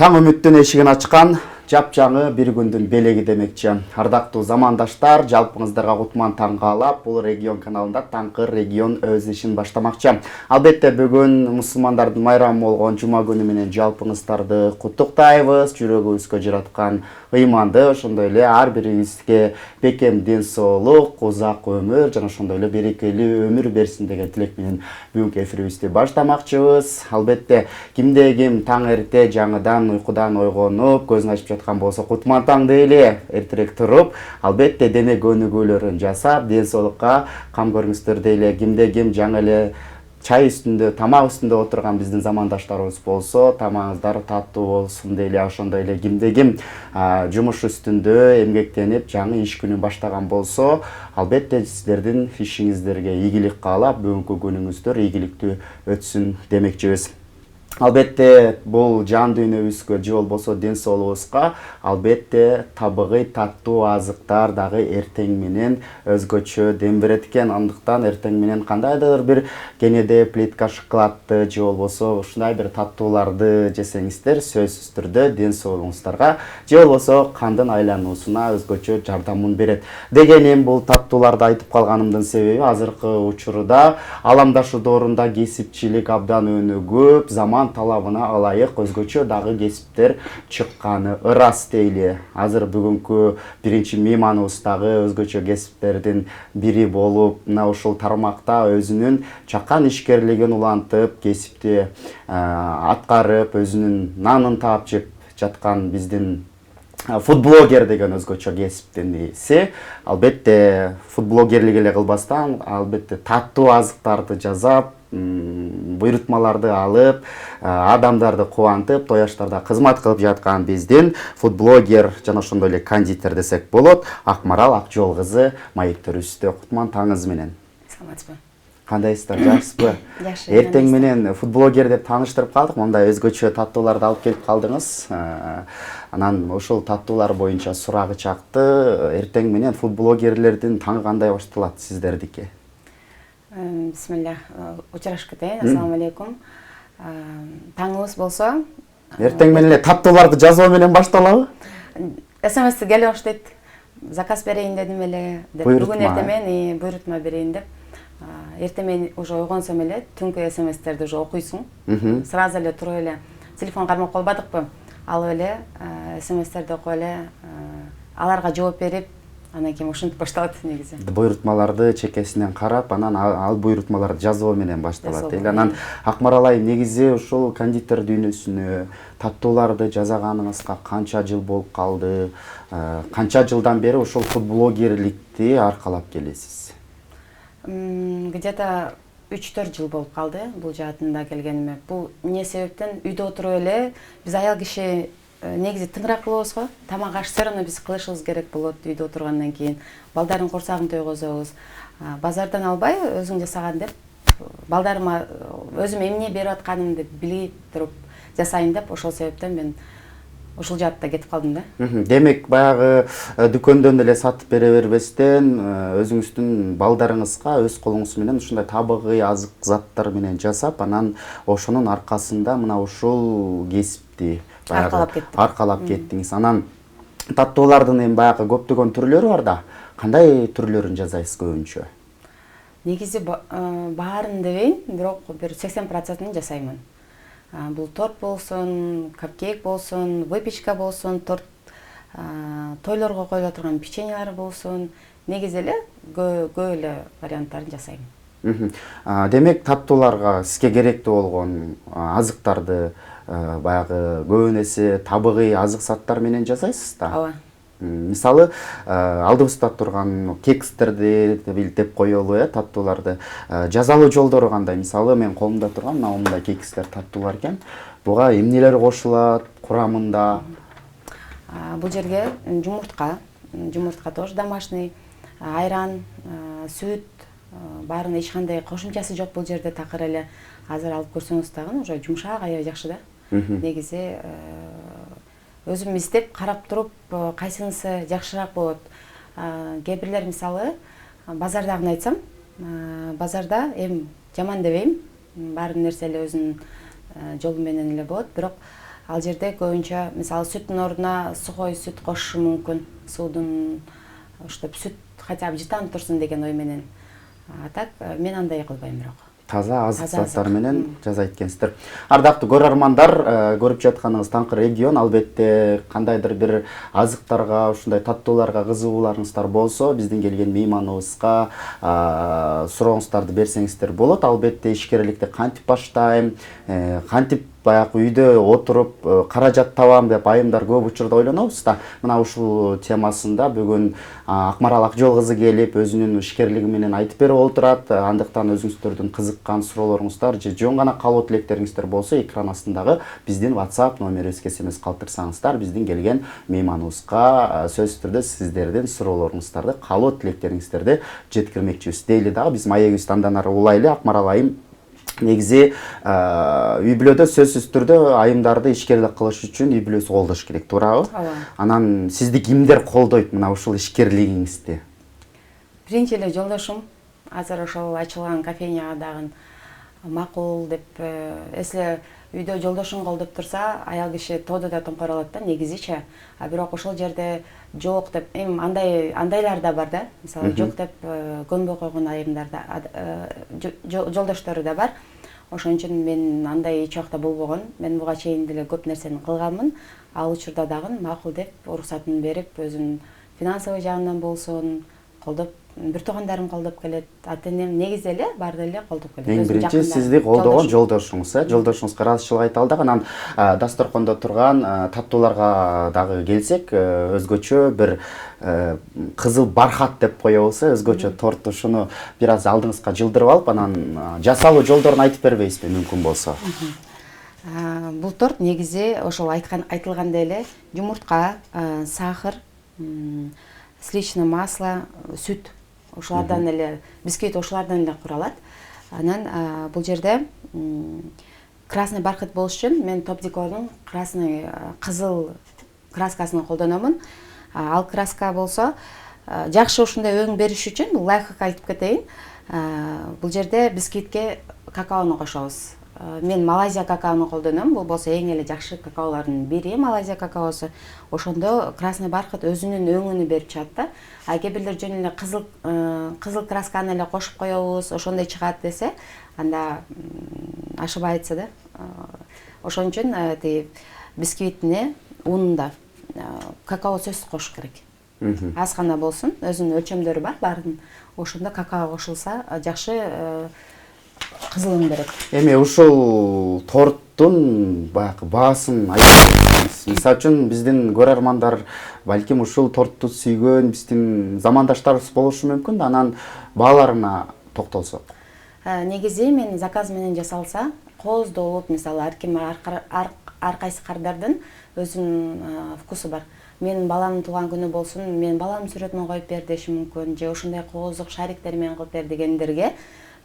Таң үмүттүн эшигин ачкан жапжаңы бир күндүн белеги демекчи. Ардактуу замандаштар, жалпыңыздарга кутман таң каалап, бул регион каналында таңкы регион өз ишин баштамакчы. Албетте бүгүн мусулмандардын майрамы болгон жума күнү менен жалпыңыздарды куттуктайбыз. Жүрөгүбүзгө жараткан ыйманды, ошондой эле ар бирибизге бекем ден соолук, узак өмүр жана ошондой эле берекелүү өмүр берсин деген тилек менен бүгүнкү эфирибизди баштамакчыбыз. Албетте кимде ким таң эрте жаңыдан уйкудан ойгонуп, көзүн ачып жаткан болсо кутман таң дейли, эртерээк туруп, албетте дене көнүгүүлөрүн жасап, ден соолукка кам көрүңүздөр дейли. Кимде ким жаңы эле чай үстүндө, тамак үстүндө отурган биздин замандаштарыбыз болсо, тамагыңыздар таттуу болсун дейли. Ошондой эле кимде ким жумуш үстүндө эмгектенип, жаңы иш күнүн баштаган болсо, албетте сиздердин ишиңиздерге ийгилик каалап, бүгүнкү күнүңүздөр ийгиликтүү өтсүн демекчибиз. Албетте бул жан дүйнөбүзгө же болбосо ден соолугубузга албетте табыгый таттуу азыктар дагы эртең менен өзгөчө дем берет экен. Андыктан эртең менен кандайдыр бир кенеде плитка шоколадты же болбосо ушундай бир таттууларды жесеңиздер, сөзсүз түрдө ден соолугуңуздарга же болбосо кандын айлануусуна өзгөчө жардамын берет. Дегеним, бул таттууларды айтып калганымдын себеби азыркы учурда аламдашу доорунда кесипчилик абдан өнүгүп, заман талабына ылайык өзгөчө дагы кесиптер чыкканы ырас дейли. Азыр бүгүнкү биринчи мейманыбыз дагы өзгөчө кесиптердин бири болуп, мына ушул тармакта өзүнүн чакан ишкерлигин улантып, кесипти аткарып, өзүнүн нанын таап жеп жаткан биздин фудблогер деген өзгөчө кесиптин ээси. Албетте фудблогерлик эле кылбастан, албетте таттуу азыктарды жасап, буйрутмаларды алып, адамдарды кубантып, тояштарда кызмат кылып жаткан биздин фудблогер жана ошондой эле кондитер десек болот, Акмарал Акжол кызы маектөрүбүздө. Кутман таңыңыз менен. Саламатсызбы? Кандайсыздар, жакшысызбы? Жакшы. Эртең менен фудблогер деп тааныштырып калдык, мындай өзгөчө таттууларды алып келип калдыңыз. Анан ушул таттуулар боюнча сурагы чакты. Эртең менен фудблогерлердин таңы кандай башталат сиздердики? Бисмилля, учурашып кетейин. Ассаламу алейкум. Таңыбыз болсо, Эртең менен эле таттууларды жазуу менен башталабы? СМС келип баштайт. Заказ берейин дедим эле, бүгүн эртең менен буйрутма берейин деп. Эртең менен уже ойгонсом эле түнкү СМСтерди уже окуйсуң. Сразу эле туруп эле телефон кармап калбадыкпы? Алып эле СМСтерди окуп эле аларга жооп берип, анан кийин ушинтип башталат негизи. Буйрутмаларды чекесинен карап, анан ал буйрутмаларды жазуу менен башталат. Анан Акмарал айым, негизи ушул кондитер дүйнөсүнө таттууларды жасаганыңызга канча жыл болуп калды? Канча жылдан бери ушул фудблогерликти аркалап келесиз? Где-то 3-4 жыл болуп калды бул жаатында келгениме. Бул эмне себептен үйдө отуруп эле биз аял киши негизи тыңыраак болобуз го. Тамак аш все равно биз кылышыбыз керек болот үйдө отургандан кийин. Балдардын корсагын тойгозобуз. Базардан албай өзүң жасаган деп, балдарыма өзүм эмне берип атканымды билип туруп жасайын деп, ошол себептен мен ушул жаатта кетип калдым да. Демек, баягы дүкөндөн эле сатып бере бербестен, өзүңүздүн балдарыңызга өз колуңуз менен ушундай табыгый азык заттар менен жасап, анан ошонун аркасында мына ушул кесипти аркалап кеттиңиз. Анан таттуулардын эми баягы көптөгөн түрлөрү бар да. Кандай түрлөрүн жасайсыз көбүнчө? Негизи баарын дебейин, бирок бир 80% жасаймын. Бул торт болсун, капкейк болсун, выпечка болсун, торт, тойлорго коюла турган печеньелер болсун, негизи эле көп эле варианттарын жасайм. Демек, таттууларга сизге керектүү болгон азыктарды баягы көбүн эсе табыгый азык заттар менен жасайсыз да? Ооба. Мисалы, алдыбызда турган кекстерди деп коелу, таттууларды жазалуу жолдору кандай? Мисалы, мен колумда турган мына мындай кекстер таттуулар экен. Буга эмнелер кошулат курамында? Бул жерге жумуртка тоже домашний, айран, сүт, баарына эч кандай кошумчасы жок бул жерде. Такыр эле азыр алып көрсөңүз дагы уже жумшак, аябай жакшы да. Негизи өзүм издеп карап туруп, кайсынысы жакшыраак болот. Кээ бирлер мисалы базардагыны айтсам, базарда эми жаман дебейм, баардык нерсе эле өзүнүн жолу менен эле болот, бирок Ал жерде көбүнчө мисалы сүттүн ордуна сухой сүт кошушу мүмкүн. Суудун чтобы сүт хотя бы жытанып турсун деген ой менен. А так мен андай кылбайм бирок. Таза азык заттар менен жасайт экенсиздер. Ардактуу көрөрмандар, көрүп жатканыңыз Таңкы регион, албетте кандайдыр бир азыктарга, ушундай таттууларга кызыгууларыңыздар болсо, биздин келген мейманыбызга сурооңуздарды берсеңиздер болот. Албетте ишкерликти кантип баштайм, кантип баягы үйдө отуруп каражат табам деп айымдар көп учурда ойлонобуз да. Мына ушул темасында бүгүн Акмарал Акжол кызы келип өзүнүн ишкерлиги менен айтып берип отурат. Андыктан өзүңүздөрдүн кызыккан суроолоруңуздар же жөн гана калуу тилектериңиздер болсо, экран астындагы биздин WhatsApp номерибизге SMS калтырсаңыздар, биздин келген мейманыбызга сөзсүз түрдө сиздердин суроолоруңуздарды, калуу тилектериңиздерди жеткирмекчибиз. Дейли дагы биз маегибизди андан ары улайлы. Акмарал айым негизи үй бүлөдө сөзсүз түрдө айымдарды ишкерлик кылыш үчүн үй бүлөсү колдош керек, туурабы? Ооба. Анан сизди кимдер колдойт мына ушул ишкерлигиңизди? Биринчи эле жолдошум азыр ошол ачылган кофейняга дагы макул деп эсле үйдө жолдошун колдоп турса, аял киши тоодо да тоңкор алат да негизичи. А бирок ошол жерде жок деп андайлар да бар да. Мисалы жок деп көнбөй койгон айымдар да жолдоштору да бар. Ошон үчүн мен андай эч убакта болбогон. Мен буга чейин деле көп нерсени кылганмын. Ал учурда дагы макул деп уруксатын берип, өзүнүн финансовый жагынан болсун колдоп, бир туугандарым колдоп келет. Ата-энем негизи эле баары эле колдоп келет. Эң биринчи сизди колдогон жолдошуңуз, жолдошуңузга ыраазычылык айта алдык. Анан дасторкондо турган таттууларга дагы келсек, өзгөчө бир кызыл бархат деп коебуз, өзгөчө торт, ушуну бир аз алдыңызга жылдырып алып, анан жасалуу жолдорун айтып бербейсизби мүмкүн болсо? Бул торт негизи ошол айтылгандай эле жумуртка, сахар, сливочное масло, сүт, ошолардан эле бисквит ошолардан эле куралат. Анан бул жерде красный бархат болуш үчүн мен Топ Декордун красный кызыл краскасын колдономун. Ал краска болсо жакшы ушундай өң бериш үчүн бул лайфхак айтып кетейин. Бул жерде бисквитке какаону кошобуз. Мен Малайзия какаону колдоном. Бул болсо эң эле жакшы какаолордун бири Малайзия какаосу. Ошондо красный бархат өзүнүн өңүнү берип чыгат да. А кээ бирлер жөн эле кызыл красканы эле кошуп коебуз, ошондой чыгат десе, анда ошибается да. Ошон үчүн бисквитине унунда какао сөзсүз кошуш керек. Аз гана болсун, өзүнүн өлчөмдөрү бар, баарын. Ошондо какао кошулса жакшы кызылын берет. Эми ушул торттун баягы баасын айтыңыз. Мисалы үчүн биздин көрөрмандар балким ушул тортту сүйгөн биздин замандаштарыбыз болушу мүмкүн да, анан бааларына токтолсок. Негизи мен заказ менен жасалса, кооздолуп, мисалы ар кайсы кардардын өзүнүн вкусу бар. Мен баламдын туулган күнү болсун, мен баламдын сүрөтүн коюп бер дешим мүмкүн, же ошондой кооздук шариктер менен кылып бер дегендерге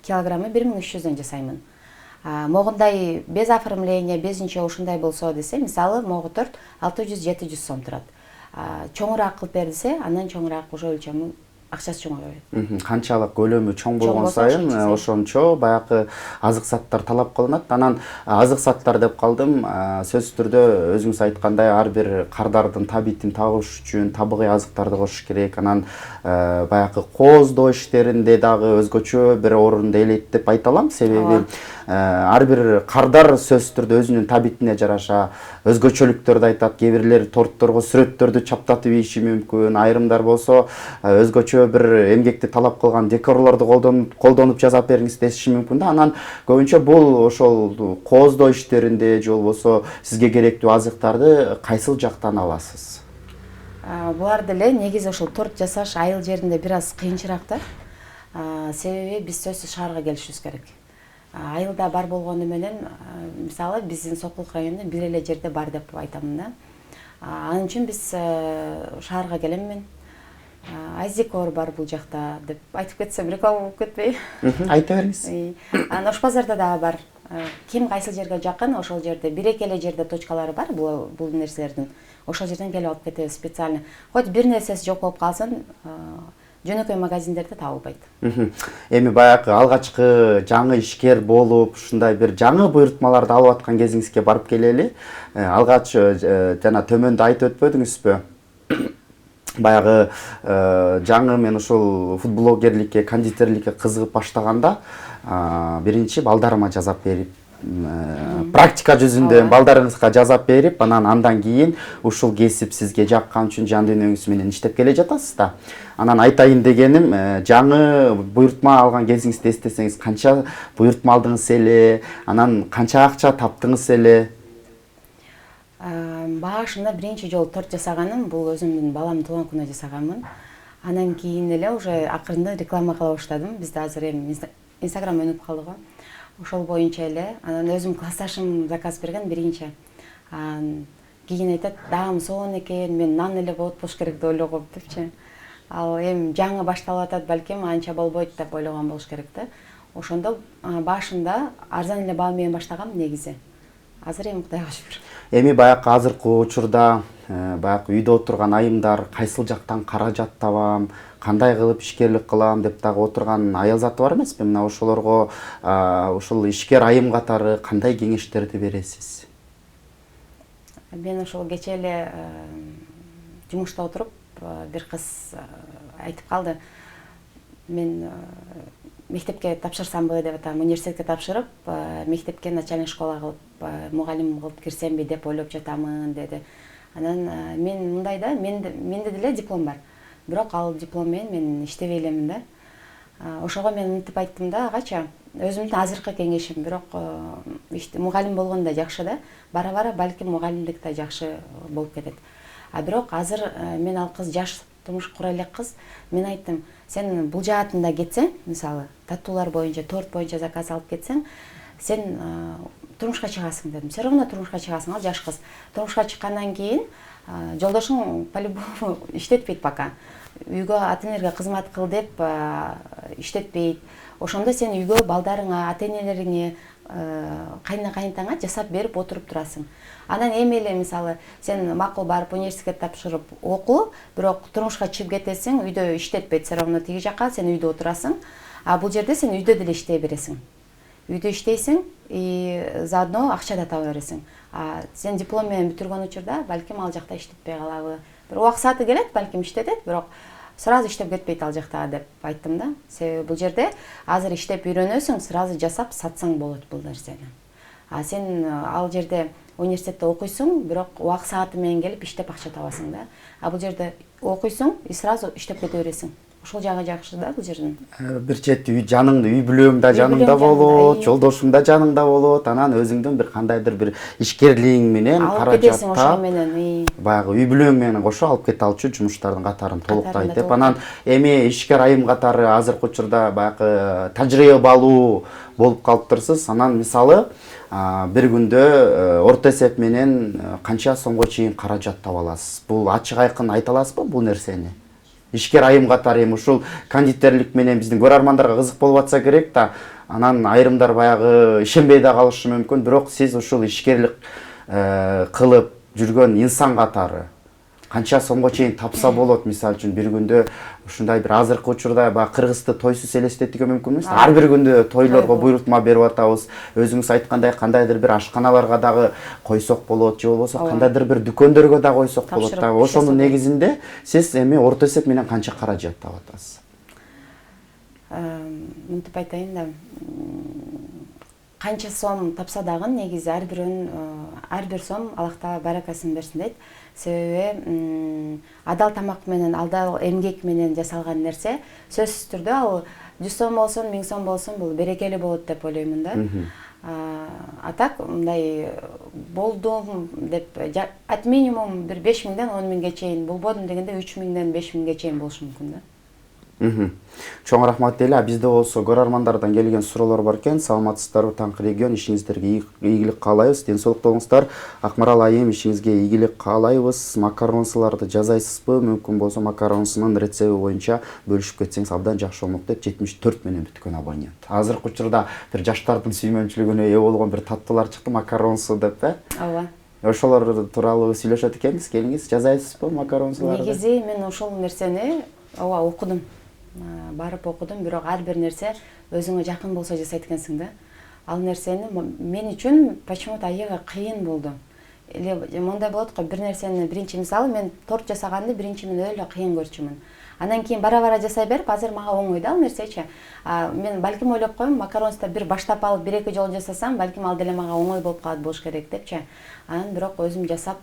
килограммы 1300дөн жасаймын. Могундай без оформления, безинче ушундай болсо десе, мисалы могу торт 600-700 сом турат. Чоңураак кылып бер десе, андан чоңураак уже өлчөмү акчасы чоңойот. Канчалык көлөмү чоң болгон сайын ошончо баягы азык заттар талап кылынат. Анан азык заттар деп калдым, сөзсүз түрдө өзүңүз айткандай ар бир кардардын табитин табыш үчүн табигый азыктарды кошуш керек. Анан баягы кооздоо иштеринде дагы өзгөчө бир орунду ээлейт деп айта алам. Себеби ар бир кардар сөзсүз түрдө өзүнүн табитине жараша өзгөчөлүктөрдү айтат. Кээ бирлер торттторго сүрөттөрдү чаптатып ийиши мүмкүн. Айрымдар болсо өзгөчө бир эмгекти талап кылган декорлорду колдонуп жасап бериңиз деши мүмкүн да. Анан көбүнчө бул ошол кооздоо иштеринде же болбосо сизге керектүү азыктарды кайсыл жактан аласыз? Булар деле негизи ошол торт жасаш айыл жеринде бир аз кыйынчыраак да. Себеби биз сөзсүз шаарга келишибиз керек. Айылда бар болгону менен, мисалы биздин Сокулук районунда бир эле жерде бар деп айтамын да. Анын үчүн биз шаарга келем мен. Айзекор бар бул жакта деп айтып кетсем реклама болуп кетпейби? Айта бериңиз. Анан Ош базарда дагы бар. Ким кайсыл жерге жакын, ошол жерде бир-эки эле жерде точкалары бар бул нерселердин. Ошол жерден келип алып кетебиз специально. Хоть бир нерсеси жок болуп калсын, жөнөкөй магазиндерде табылбайт. Эми баягы алгачкы жаңы ишкер болуп, ушундай бир жаңы буйртмаларды алып аткан кезиңизге барып келели. Алгач жана төмөндө айтып өтпөдүңүзбү? Баягы жаңы мен ушул фудблогерликке, кондитерликке кызыгып баштаганда биринчи балдарыма жазап берип, практика жүзүндө балдарыңызга жазап берип, андан кийин ушул кесип сизге жаккан үчүн жан дүйнөңүз менен иштеп келе жатасыз да. Анан айтайын дегеним, жаңы буйртма алган кезиңизди эстесеңиз, канча буйртма алдыңыз эле, анан канча акча таптыңыз эле? Башында биринчи жолу торт жасаганым, бул өзүмдүн баламдын туулган күнүнө жасаганмын. Анан кийин эле уже акырында реклама кыла баштадым. Бизде азыр эми Instagram өнүп калды го. Ошол боюнча эле, анан өзүм классташым заказ берген биринчи. Кийин айтат, даам сонун экен, мен нан эле болот болуш керек деп ойлогом депчи. Ал эми жаңы башталып атат, балким анча болбойт деп ойлогон болуш керек да. Ошондо башында арзан эле баа менен баштагам негизи. Азыр эми Кудайга шүгүр. Эми баягы азыркы учурда баягы үйдө отурган айымдар кайсыл жактан каражат табам, кандай кылып ишкерлик кылам деп дагы отурган аял заты бар эмеспи? Мына ошолорго ушул ишкер айым катары кандай кеңештерди бересиз? Мен ошол кече эле жумушта отуруп бир кыз айтып калды. Мен мектепке тапшырсамбы деп атам, университетке тапшырып, мектепке начальник школа кылып, мугалим кылып кирсемби деп ойлоп жатамын деди. Анан мен мындай да, менде деле диплом бар. Бирок ал диплом менен мен иштебей элемин да. Ошого мен мынтип айттым да, агача, өзүмдүн азыркы кеңешим, бирок мугалим болгон да жакшы да. Бара-бара балким мугалимдик да жакшы болуп кетет. Бирок азыр мен ал кыз жаш турмуш кура элек кыз, мен айттым, сен бул жаатында кетсең, мисалы, таттуулар боюнча, торт боюнча заказ алып кетсең, сен турмушка чыгасың дедим. Все равно турмушка чыгасың, ал жаш кыз. Турмушка чыккандан кийин жолдошуң по-любому иштетпейт пока. Үйгө ата-энелерге кызмат кыл деп иштетпейт. Ошондо сен үйгө балдарыңа, ата-энелериңе, кайнына-кайнтаңа жасап берип отуруп турасың. Анан эми эле мисалы, сен макул барып университет тапшырып оку, бирок турмушка чыгып кетесиң, үйдө иштетпейт, все равно тиги жакка сен үйдө отурасың. Бул жерде сен үйдө деле иштей бересиң. Үйдө иштейсиң и заодно акча да таба бересиң. Сен диплом менен бүтүргөн учурда балким ал жакта иштетпей калабы. Бир убакыт келет, балким иштетет, бирок сразу иштеп кетпейт ал жакта деп айттым да. Себеби бул жерде азыр иштеп үйрөнөсүң, сразу жасап сатсаң болот бул нерсени. Сен ал жерде университетте окуйсуң, бирок убакыт сааты менен келип иштеп акча табасың да. Бул жерде окуйсуң и сразу иштеп кете бересиң. Ошол жагы жакшы да бул жердин. Бир чети жаныңда, үй бүлөң да жаныңда болот, жолдошуң да жаныңда болот, анан өзүңдүн бир кандайдыр бир ишкерлигиң менен каражаттап, баягы үй бүлөң менен кошо алып кете алчу жумуштардын катарын толуктайт деп. Анан эми ишкер айым катары азыркы учурда баягы тажрыйба алуу болуп калыптырсыз. Анан мисалы бир күндө орто эсеп менен канча сомго чейин каражат таба аласыз? Бул ачык айкын айта аласызбы бул нерсени? Ишкер айым катары эми ушул кондитерлик менен биздин көрөрмандарга кызык болуп атса керек да, анан айрымдар баягы ишенбей да калышы мүмкүн, бирок сиз ушул ишкерлик кылып жүргөн инсан катары канча сомго чейин тапса болот? Мисалы үчүн бир күндө ушундай бир азыркы учурда баягы кыргызды тойсуз элестетүүгө мүмкүн эмес? Ар бир күндө тойлорго буйрутма берип атабыз. Өзүңүз айткандай кандайдыр бир ашканаларга дагы койсок болот, же болбосо кандайдыр бир дүкөндөргө да койсок болот да. Ошонун негизинде сиз эми орто эсеп менен канча каражат таап атасыз? Мынтип айтайын да, канча сом тапса дагы негизи ар бир сом Аллах баракасын берсин дейт. Себеби адал тамак менен, адал эмгек менен жасалган нерсе сөзсүз түрдө ал 100 сом болсун, 1000 сом болсун, бул берекелүү болот деп ойлоймун да. А так мындай болдум деп от минимум бир 5000ден 10000ге чейин, болбодум дегенде 3000ден 5000ге чейин болушу мүмкүн да. Чоң рахмат дейли. Бизде болсо көрөрмандардан келген суроолор бар экен. Саламатсыздарбы? Таңкы регион, ишиңиздерге ийгилик каалайбыз. Ден соолуктуңуздар. Акмарал айым, ишиңизге ийгилик каалайбыз. Макаронсуларды жасайсызбы? Мүмкүн болсо макаронсунун рецепти боюнча бөлүшүп кетсеңиз абдан жакшы болмок деп 74 менен бүткөн абонент. Азыркы учурда бир жаштардын сүймөнчүлүгүнө ээ болгон бир таттуулар чыкты, макаронсу деп да. Ооба. Ошолор тууралуу сүйлөшөт экенбиз. Келиңиз, жасайсызбы макаронсуларды? Негизи мен ошол нерсени окудум. барып окудум, бирок ар бир нерсе өзүңө жакын болсо жасайт экенсиң да. Ал нерсени мен үчүн почему-то аябай кыйын болду. Или мындай болот го, бир нерсени биринчи, мисалы мен торт жасаганды биринчи мен өйдө кыйын көрчүмүн. Андан кийин бара-бара жасай берип, азыр мага оңой да ал нерсечи. Мен балким ойлоп коем, макаронсты бир баштап алып, бир-эки жолу жасасам, балким ал деле мага оңой болуп калат болуш керек депчи. Анан бирок өзүм жасап,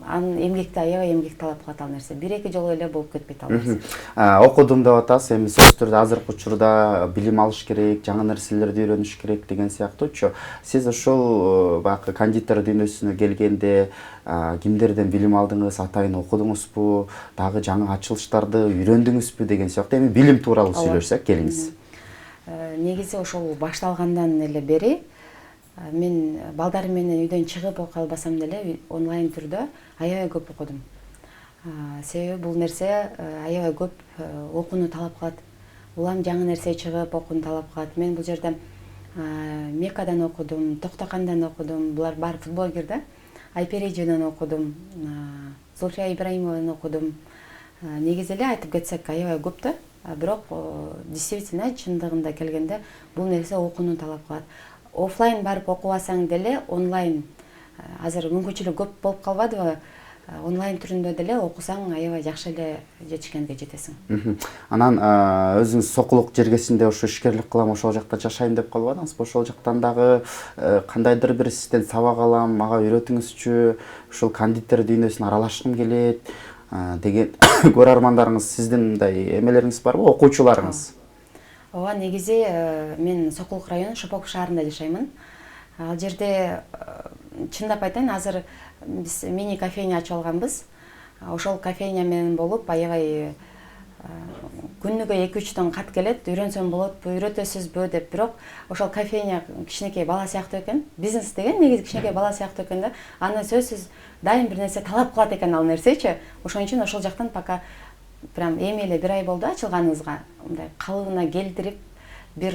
анын эмгекти аябай эмгек талап кылат ал нерсе. Бир-эки жолу эле болуп кетпейт ал нерсе. Окудум деп атасыз, эми сөзсүз түрдө азыркы учурда билим алыш керек, жаңы нерселерди үйрөнүш керек деген сыяктуучу. Сиз ушул баягы кондитер дүйнөсүнө келгенде кимдерден билим алдыңыз, атайын окудуңузбу, дагы жаңы ачылыштарды үйрөндүңүзбү деген сыяктуу. Эми билим тууралуу сүйлөшсөк, келиңиз. Негизи ошол башталгандан эле бери мен балдарым менен үйдөн чыгып окуй албасам деле онлайн түрдө аябай көп окудум. Себеби бул нерсе аябай көп окууну талап кылат. Улам жаңы нерсе чыгып окууну талап кылат. Мен бул жерде Мекадан окудум, Токтокандан окудум, булар баары футблогер да. Айпериджеден окудум, Зульфия Ибраимовадан окудум. Негизи эле айтып кетсек аябай көп да. Бирок действительно чындыгында келгенде бул нерсе окууну талап кылат. Офлайн барып окубасаң деле онлайн азыр мүмкүнчүлүк көп болуп калбадыбы? Онлайн түрүндө деле окусаң аябай жакшы эле жетишкенге жетесиң. Анан өзүңүз Сокулук жергесинде ошо ишкерлик кылам, ошол жакта жашайм деп калбадыңызбы? Ошол жактан дагы кандайдыр бир сизден сабак алам, мага үйрөтүңүзчү, ушул кондитер дүйнөсүнө аралашкым келет деген көрөрмандарыңыз, сиздин мындай эмелериңиз барбы, окуучуларыңыз? Ооба, негизи мен Сокулук району Шопоков шаарында жашаймын. Ал жерде чындап айтайын, азыр биз мини кофейня ачып алганбыз. Ошол кофейня менен болуп аябай күнүгө 2-3 тонн кат келет. Үйрөнсөм болотпу, үйрөтөсүзбү деп, бирок ошол кофейня кичинекей бала сыяктуу экен. Бизнес деген негизи кичинекей бала сыяктуу экен да. Аны сөзсүз дайым бир нерсе талап кылат экен ал нерсечи. Ошон үчүн ошол жактан пока прям эми эле 1 ай болду ачылганыбызга, мындай калыбына келтирип бир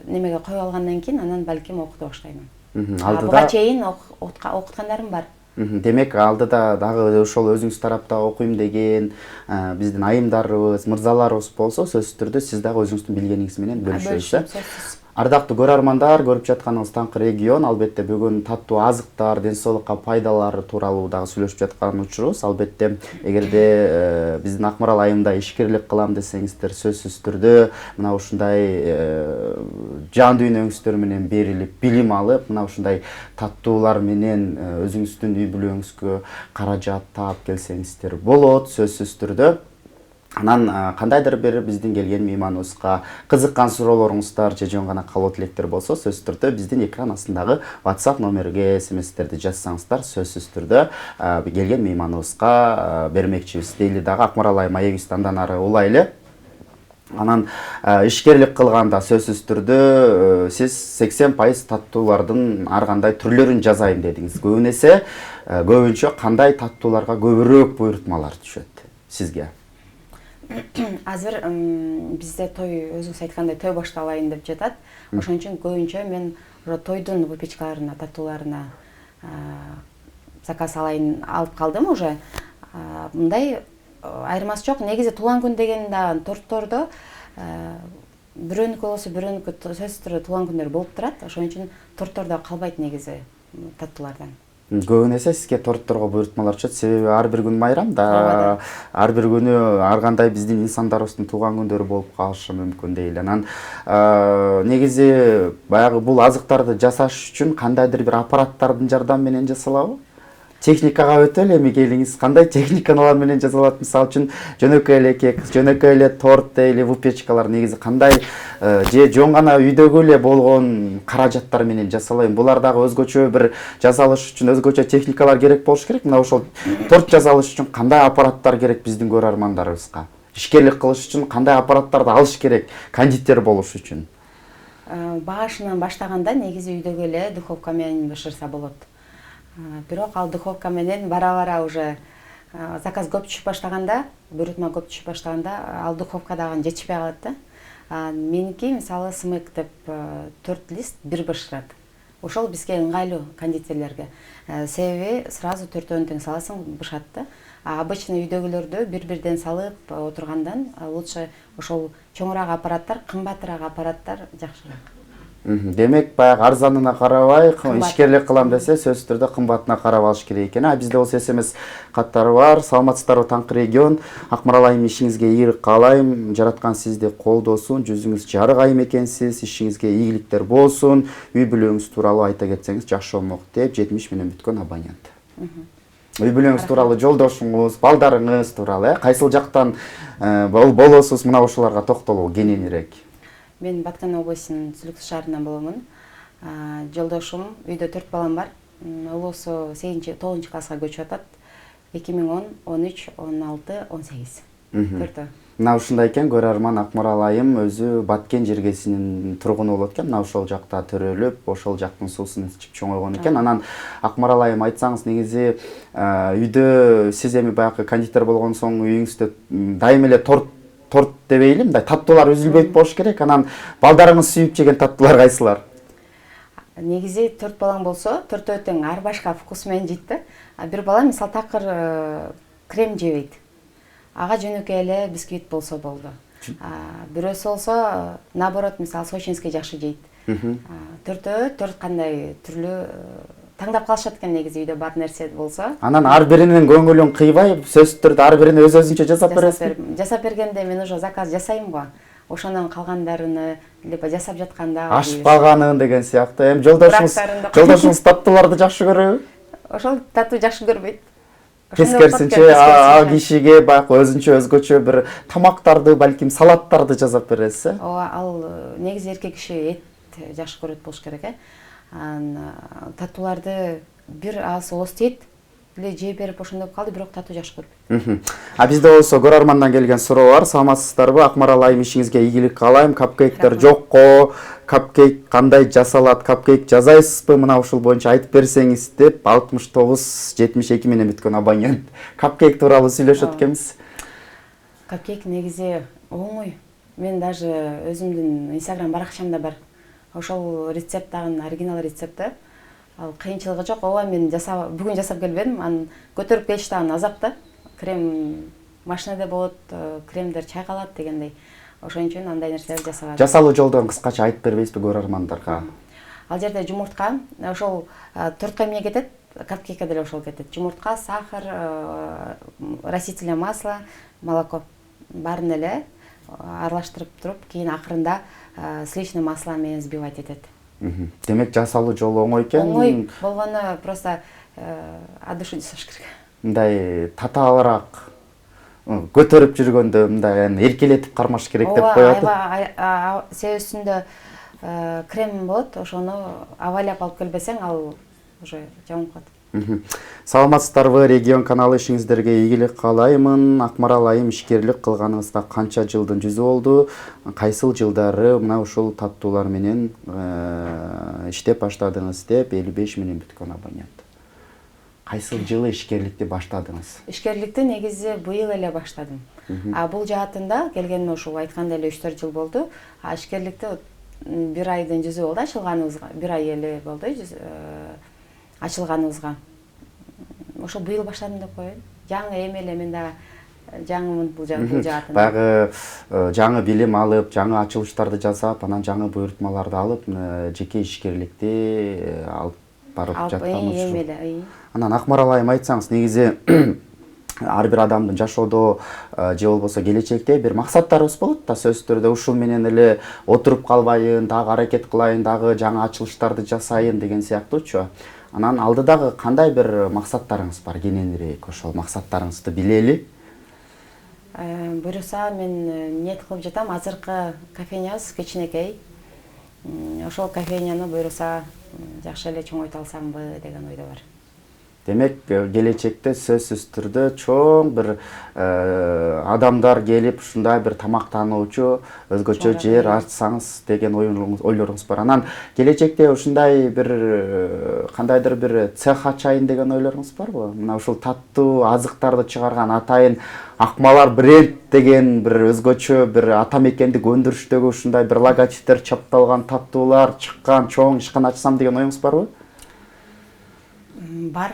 немеге коюп алгандан кийин анан балким окута баштаймын. Буга чейин окуткандарым бар. Демек, алдыда дагы ошол өзүңүз тарапта окуйм деген биздин айымдарыбыз, мырзаларыбыз болсо, сөзсүз түрдө сиз дагы өзүңүздүн билгениңиз менен бөлүшөсүз. Ардактуу көрөрмандар, көрүп жатканыңыз Таңкы регион, албетте бүгүн таттуу азыктар, ден соолукка пайдалары тууралуу дагы сүйлөшүп жаткан учурубуз. Албетте, эгерде биздин Акмарал айымда ишкерлик кылам десеңиздер, сөзсүз түрдө мына ушундай жан дүйнөңүздөр менен берилип, билим алып, мына ушундай таттуулар менен өзүңүздүн үй бүлөңүзгө каражат таап келсеңиздер болот, сөзсүз түрдө. Анан кандайдыр бир биздин келген мейманыбызга кызыккан суроолоруңуздар же жөн гана каалоо тилектер болсо, сөзсүз түрдө биздин экран астындагы WhatsApp номерге смстерди жазсаңыздар, сөзсүз түрдө келген мейманыбызга бермекчибиз. Дейли дагы Акмарал айым аегибизди андан ары улайлы. Анан ишкерлик кылганда сөзсүз түрдө сиз 80% таттуулардын ар кандай түрлөрүн жазайын дедиңиз. Көбүнчө кандай таттууларга көбүрөөк буйрутмалар түшөт сизге? Азыр бизде той, өзүңүз айткандай, той башталайын деп жатат. Ошон үчүн көбүнчө мен тойдун выпечкаларына, таттууларына заказ алып калдым уже. Мындай айырмасы жок. Негизи туулган күн деген да торттордо бирөөнүкү болсо бирөөнүкү сөзсүз түрдө туулган күндөр болуп турат. Ошон үчүн торттор калбайт негизи таттуулардан. Көбүн эсе сизге тортторго буйрутмалар түшөт, себеби ар бир күн майрам да, ар бир күнү ар кандай биздин инсандарыбыздын туулган күндөрү болуп калышы мүмкүн дейли. Анан негизи баягы бул азыктарды жасаш үчүн кандайдыр бир аппараттардын жардамы менен жасалабы? Техникага өтөлү эми келиңиз, кандай техникалар менен жасалат? Мисалы үчүн жөнөкөй эле кек, жөнөкөй эле торт дейли, выпечкалар негизи кандай же жөн гана үйдөгү эле болгон каражаттар менен жасалайын? Булар дагы өзгөчө бир жасалыш үчүн өзгөчө техникалар керек болуш керек. Мына ошол торт жасалыш үчүн кандай аппараттар керек биздин көрөрмандарыбызга? Ишкерлик кылыш үчүн кандай аппараттарды алыш керек кондитер болуш үчүн? Башынан баштаганда негизи үйдөгү эле духовка менен бышырса болот. Бирок ал духовка менен бара-бара уже заказ көп түшүп баштаганда, буйрутма көп түшүп баштаганда, ал духовка дагы жетишпей калат да. Меники мисалы смек деп 4 лист бир бышырат. ошол бизге ыңгайлуу кондитерлерге. Себеби сразу 4-төн тең саласың, бышат да. Обычно үйдөгүлөрдө бир-бирден салып отургандан лучше ошол чоңураак аппараттар, кымбатыраак аппараттар жакшыраак. Демек, баягы арзанына карабай, ишкерлик кылам десе, сөзсүз түрдө кымбатына карап алыш керек экен. Бизде болсо СМС каттары бар. Саламатсыздарбы, Таңкы регион. Акмарал айым, ишиңизге ийгилик каалайм. Жараткан сизди колдосун. Жүзүңүз жарык айым экенсиз. Ишиңизге ийгиликтер болсун. Үй бүлөңүз тууралуу айта кетсеңиз жакшы болмок деп 70 менен бүткөн абонент. Үй бүлөңүз тууралуу, жолдошуңуз, балдарыңыз тууралуу, кайсыл жактан болосуз, мына ушуларга токтолуу кененирээк. Мен Баткан областынын Сүлүксү шаарынан боломун. Жолдошум, үйдө 4 балам бар. Улуусу 8-9 класска көчүп атат. 2010, 13, 16, 18. 4. Мына ушундай экен, көрөрман, Акмарал айым өзү Баткен жергесинин тургуну болот экен. Мына ошол жакта төрөлүп, ошол жактын суусун ичип чоңойгон экен. Анан Акмарал айым, айтсаңыз, негизи үйдө сиз эми баягы кондитер болгон соң үйүңүздө дайым эле торт дебейли, мындай таттуулар үзүлбөйт болуш керек. Анан балдарыңыз сүйүп жеген таттуулар кайсылар? Негизи 4 балам болсо, 4-өө тең ар башка вкус менен жейт да. Бир бала мисалы такыр крем жебейт. Ага жөнөкөй эле бисквит болсо болду. Бирөөсү болсо, наоборот, мисалы сочинский жакшы жейт. 4-өө 4 кандай түрлүү таңдап калышат экен негизи үйдө бар нерсе болсо. Анан ар биринин көңүлүн кыйбай, сөзсүз түрдө ар бирин өз-өзүнчө жасап бересизби? Жасап бергенде мен уже заказ жасайм го. Ошонун калгандарыны либо жасап жатканда ашпаганын деген сыяктуу. Эми жолдошуңуз таттууларды жакшы көрөбү? Ошол таттуу жакшы көрбөйт. Тескерисинче, кишиге баягы өзгөчө бир тамактарды, балким салаттарды жасап бересиз, э? Ооба, ал негизи эркек киши эт жакшы көрөт болуш керек, э? Таттууларды бир аз ооз тиет эле жеп берип ошондой калды, бирок таттуу жакшы көрбөйт. Бизде болсо көрөрмандан келген суроо бар. Саламатсыздарбы? Акмарал айым, ишиңизге ийгилик каалайм. Капкейктер жокко, капкейк кандай жасалат, капкейк жасайсызбы? Мына ушул боюнча айтып берсеңиз деп 69-72 менен бүткөн абонент. Капкейк тууралуу сүйлөшөт экенбиз. Капкейк негизи оңой. Мен даже өзүмдүн Instagram баракчамда бар. Ошол рецепт дагы оригинал рецепти. Ал кыйынчылыгы жок. Ооба, мен бүгүн жасап келбедим. Аны көтөрүп келишти, аны азап да. Крем машинада болот, кремдер чайкалат дегендей. Ошон үчүн андай нерселерди жасабадым. Жасалуу жолдон кыскача айтып бербейсизби көрөрмандарга? Ал жерде жумуртка, ошол тортко эмне кетет? Капкейкке деле ошол кетет. Жумуртка, сахар, растительное масло, молоко баарын эле аралаштырып туруп, кийин акырында сливочное масло менен взбивать этет. Демек жасалуу жолу оңой экен. Оңой болгону просто от души жасаш керек. Мындай татаалыраак көтөрүп жүргөндө мындай эркелетип кармаш керек деп коет. Ооба, себебисинде крем болот, ошону авайлап алып келбесең, ал уже жамап калат. Саламатсыздарбы? Регион каналы, ишиңиздерге ийгилик каалаймын. Акмарал айым, ишкерлик кылганыңызга канча жылдын жүзү болду? Кайсыл жылдары мына ушул таттуулар менен иштеп баштадыңыз деп 55 менен бүткөн абонент. Кайсыл жылы ишкерликти баштадыңыз? Ишкерликти негизи быйыл эле баштадым. Бул жаатында келгениме ушул айткандай эле 3-4 жыл болду. Ишкерликти 1 айдын жүзү болду ачылганыбызга. 1 ай эле болду ачылганыбызга. Ошо быйыл баштадым деп коеюн. Жаңы эми эле мен да жаңымын бул жаатында. Баягы жаңы билим алып, жаңы ачылыштарды жасап, анан жаңы буйртмаларды алып, жеке ишкерликти алып барып жатканбыз. Эми эле. Анан Акмарал айым, айтсаңыз, негизи ар бир адамдын жашоодо же болбосо келечекте бир максаттарыбыз болот да, сөзсүз түрдө ушул менен эле отуруп калбайын, дагы аракет кылайын, дагы жаңы ачылыштарды жасайын деген сыяктуучу. Анан алдыдагы кандай бир максаттарыңыз бар? Кененирээк ошол максаттарыңызды билели. Буюрса, мен ниет кылып жатам, азыркы кофейнябыз кичинекей. Ошол кофейняны буюрса жакшы эле чоңойто алсамбы деген ойдо бар. Демек, келечекте сөзсүз түрдө чоң бир адамдар келип ушундай бир тамактануучу өзгөчө жер ачсаңыз деген ойлоруңуз бар. Анан келечекте ушундай бир кандайдыр бир цех ачайын деген ойлоруңуз барбы? Мына ушул таттуу азыктарды чыгарган атайын Акмалар бренд деген бир өзгөчө бир ата мекендик өндүрүштөгү ушундай бир логотиптер чапталган таттуулар чыккан чоң ишкана ачсам деген оюңуз барбы? Бар.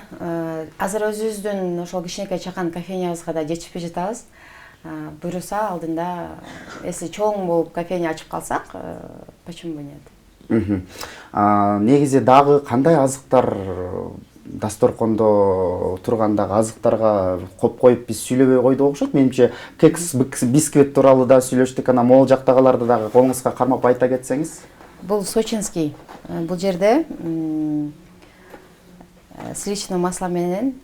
Азыр өзүбүздүн ошол кичинекей чакан кофейнябызга да жетишпей жатабыз. Буюрса алдында эси чоң болуп кофейня ачып калсак, почему бы нет? Негизи дагы кандай азыктар дасторкондо тургандагы азыктарга коп коюп биз сүйлөбөй койдук окшойт. Менимче кекс, бисквит тууралуу да сүйлөштүк. Анан могул жактагыларды дагы колуңузга кармап айта кетсеңиз. Бул сочинский. Бул жерде сливочный масло менен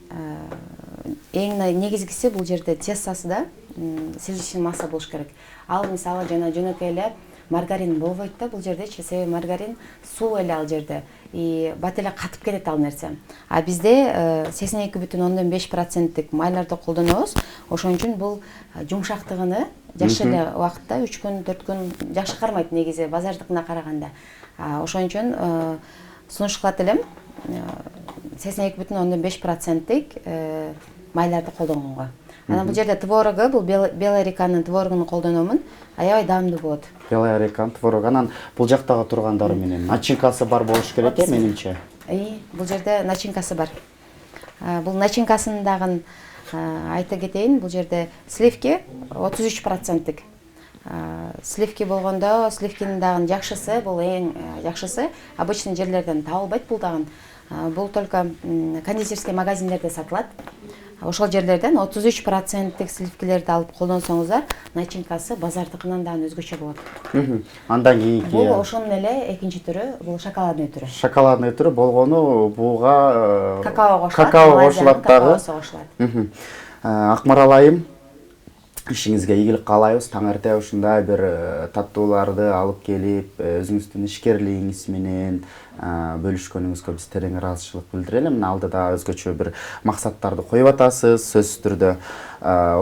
эң негизгиси бул жерде тестосы да сливочный масло болуш керек. Ал мисалы жана жөнөкөй эле маргарин болбойт да бул жердечи, себеби маргарин суу эле ал жерде. И бат эле катып кетет ал нерсе. А бизде 82,5% майларды колдонобуз. Ошон үчүн бул жумшактыгыны жакшы эле убакытта 3 күн, 4 күн жакшы кармайт негизи базардыкына караганда. Ошон үчүн сунуш кылат элем 82,5% майларды колдонгонго. Анан бул жерде творогу, бул белая реканын творогун колдономун. Аябай даамдуу болот. Белая реканын творогу. Анан бул жактагы тургандары менен начинкасы бар болуш керек менимче. Бул жерде начинкасы бар. Бул начинкасын дагы айта кетейин, бул жерде сливки 33%. Сливки болгондо, сливкинин дагы жакшысы, бул эң жакшысы. Обычный жерлерден табылбайт бул дагы. Бул только кондитерский магазиндерде сатылат. Ошол жерлерден 33% сливкилерди алып колдонсоңуздар, начинкасы базардыкынан дагы өзгөчө болот. Андан кийинки бул ошонун эле экинчи түрү, бул шоколадный түрү. Шоколадный түрү болгону буга какао кошулат дагы. Акмарал айым, ишиңизге ийгилик каалайбыз. Таң эрте ушундай бир таттууларды алып келип, өзүңүздүн ишкерлигиңиз менен бөлүшкөнүңүзгө биз терең ыраазычылык билдирели. Мына алдыда өзгөчө бир максаттарды коюп атасыз, сөзсүз түрдө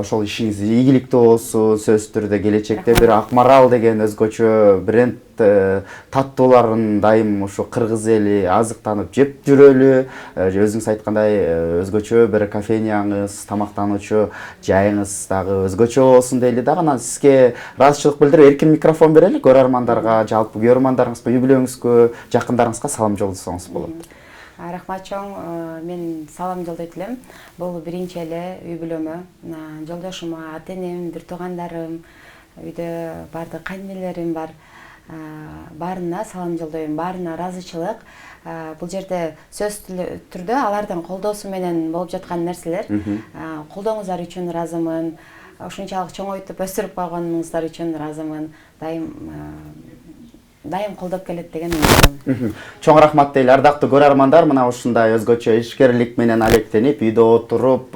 ошол ишиңиз ийгиликтүү болсун, сөзсүз түрдө келечекте бир Акмарал деген өзгөчө бренд таттууларын дайым ушу кыргыз эли азыктанып жеп жүрөлү. Өзүңүз айткандай өзгөчө бир кофейняңыз, тамактануучу жайыңыз дагы өзгөчө болсун дейли дагы. Анан сизге ыраазычылык билдирип эркин микрофон берели. Көрөрмандарга, жалпы көрөрмандарыңызга, үй бүлөңүзгө, жакындарыңызга салам жолдосоңуз болот. Рахмат чоң, мен салам жолдойт элем. Бул биринчи эле үй бүлөмө, жолдошума, ата-энем, бир туугандарым, үйдө бардык кайненелерим бар. Баарына салам жолдойм, баарына ыраазычылык. Бул жерде сөз түрдө алардын колдоосу менен болуп жаткан нерселер. Колдооңуздар үчүн ыраазымын. Ушунчалык чоңойтуп өстүрүп койгонуңуздар үчүн ыраазымын. Дайым колдоп келет деген үмүтүм. Чоң рахмат дейли. Ардактуу көрөрмандар, мына ушундай өзгөчө ишкерлик менен алектенип, үйдө отуруп,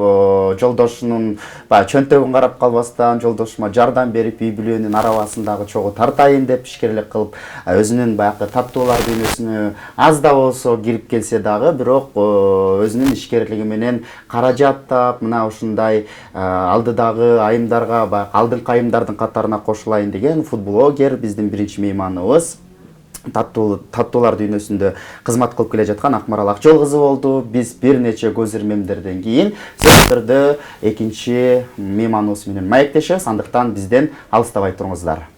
жолдошунун чөнтөгүн карап калбастан, жолдошума жардам берип, үй бүлөнүн арабасындагы чогуу тартайын деп ишкерлик кылып, өзүнүн баягы таттуулар дүйнөсүнө аз да болсо кирип келсе дагы, бирок өзүнүн ишкерлиги менен каражат таап, мына ушундай алдыдагы айымдарга, баягы алдыңкы айымдардын катарына кошулайын деген фудблогер биздин биринчи мейманыбыз. Таттуулар дүйнөсүндө кызмат кылып келе жаткан Акмарал Акжол кызы болду. Биз бир нече көз ирмемдерден кийин сөзсүз түрдө экинчи мейманыбыз менен маектешебиз. Андыктан бизден алыстабай туруңуздар.